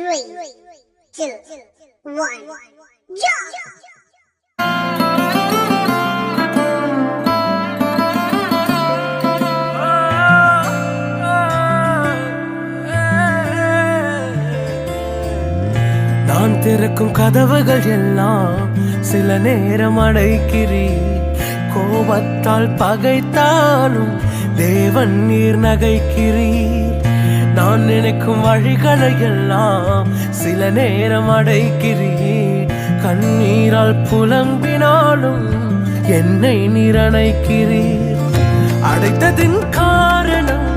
3, 2, 1, jump! நான் திறக்கும் கதவுகள் எல்லாம் சில நேரம் அடைக்கிறீர். கோபத்தால் பகைத்தாலும் தேவன் நீர் நகைக்கிறீர். நான் நினைக்கும் வழிகளை எல்லாம் சில நேரம் அடைக்கிறீர். கண்ணீரால் புலம்பினாலும் என்னை நீர் அணைக்கிறீர். அடைத்ததின் காரணம்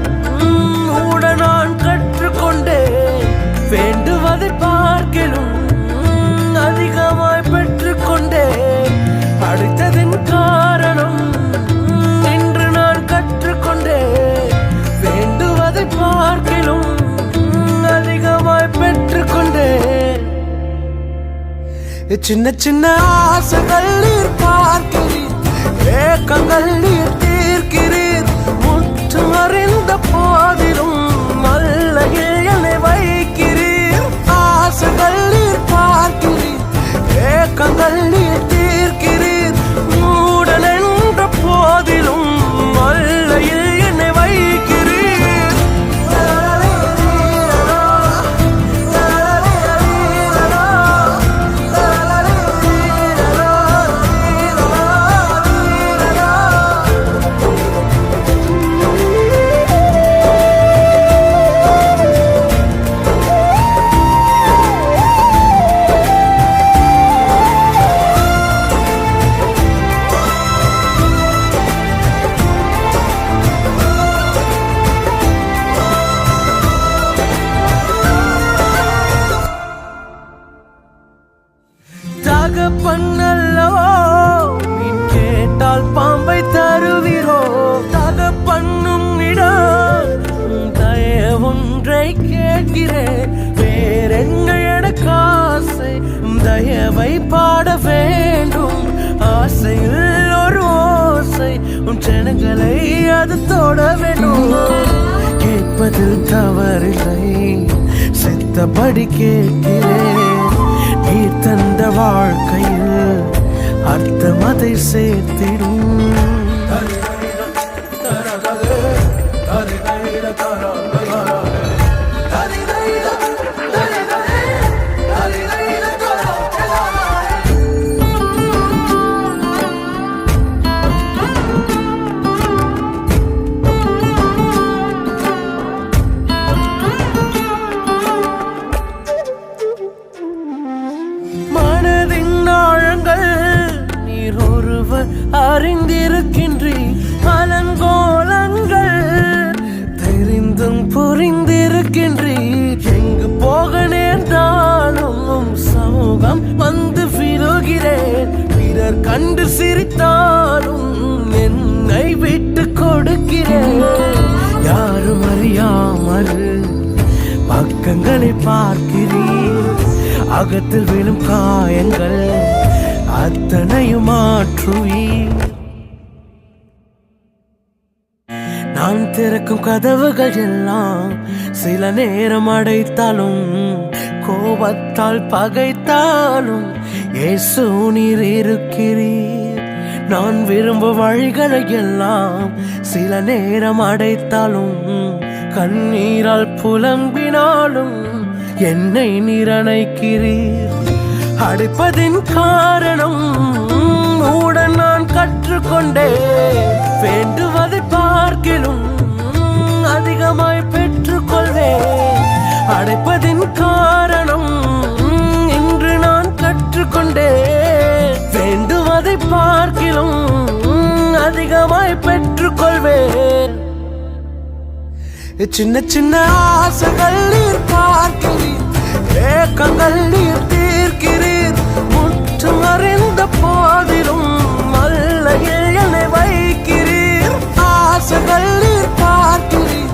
கூட நான் கற்றுக்கொண்டேன். வேண்டுவதை பார்க்கலும் அதிகமாய் பெற்றுக்கொண்டேன். அடைத்ததின் காரணம் இன்று நான் கற்றுக்கொண்டேன். வேண்டுவதை பார்க்கலும் அதிகமாய் பெற்றுக்கொண்டேன். சின்ன சின்ன ஆசைகள் நீர் பார்க்கிறீர். ஏக்கங்கள் நீர் தீர்க்கிறீர். முற்றும் அறிந்த போதிலும் நல்லையில் என்னை வைக்கிறீர். ஆசைகள் நீர் பார்க்கிறீர். ஏக்கங்கள் நீர் தீர்க்கிறீர். மூடன் என்ற போதிலும் நல்லையில் என்னை வைக்கிறீர். தகப்பன்னல்லவோ நீ கேட்டால் பாம்பை தருவீரோ? தகப்பன்னும் இடம் தயவொன்றை கேட்கிறேன். வேறென்ன எனக்கு ஆசை? தயவை பாட வேண்டும். ஆசையில் ஒரு ஓசை உன் ஜனங்களை அது தொட வேண்டும். கேட்பதில் தவறில்லை, சித்தப்படி கேட்கிறேன். நீர் தந்த வாழ்க்கையில் அர்த்தம் அதை சேர்த்திடும். நீர் ஒருவர் அறிந்திருக்கின்றீர். அலங்கோலங்கள் தெரிந்தும் புரிந்திருக்கின்றீர். எங்கு போக நேர்ந்தாலும் சமூகம் வந்து விழுகிறேன். பிறர் கண்டு சிரித்தாலும் என்னை விட்டு கொடுக்கிறேன். யாரும் அறியாமல் பக்கங்களை பார்க்கிறீர். அகத்தில் விழும் காயங்கள் அத்தனையும் மாற்றுவீர். நான் திறக்கும் கதவுகள் எல்லாம் சில நேரம் அடைத்தாலும் கோபத்தால் பகைத்தாலும் இயேசு நீர் இருக்கிறீர். நான் விரும்பும் வழிகளை எல்லாம் சில நேரம் அடைத்தாலும் கண்ணீரால் புலம்பினாலும் என்னை நீர் அணைக்கிறீர். அடைப்பதின் காரணம் உடன் நான் கற்றுக்கொண்டேன். வேண்டுவதை பார்க்கிலும் அதிகமாய் பெற்றுக்கொள்வேன். அடைப்பதின் காரணம் இன்று நான் கற்றுக்கொண்டேன். வேண்டுவதை பார்க்கிலும் அதிகமாய் பெற்றுக்கொள்வேன். சின்ன சின்ன ஆசைகள் நீர் பார்க்கிறீர். ஏக்கங்கள் நீர் தீர்க்கிறீர். முற்றும் அறிந்த போதிலும் நல்லையில் என்னை வைக்கிறீர். ஆசைகள் நீர் பார்க்கிறீர்.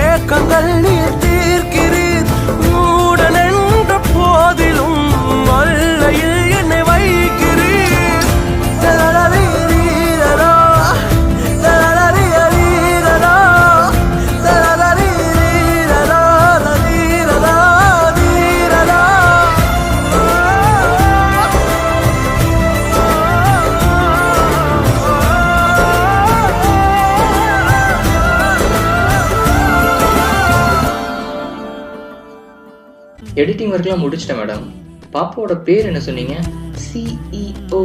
ஏக்கங்கள் நீர் தீர்க்கிறீர். மூடன் என்ற போதிலும் நல்லையில் என்னை வைக்கிறீர். எடிட்டிங் ஒர்க்லாம் முடிச்சிட்டேன் மேடம். பாப்பாவோட பேர் என்ன சொன்னீங்க? CEO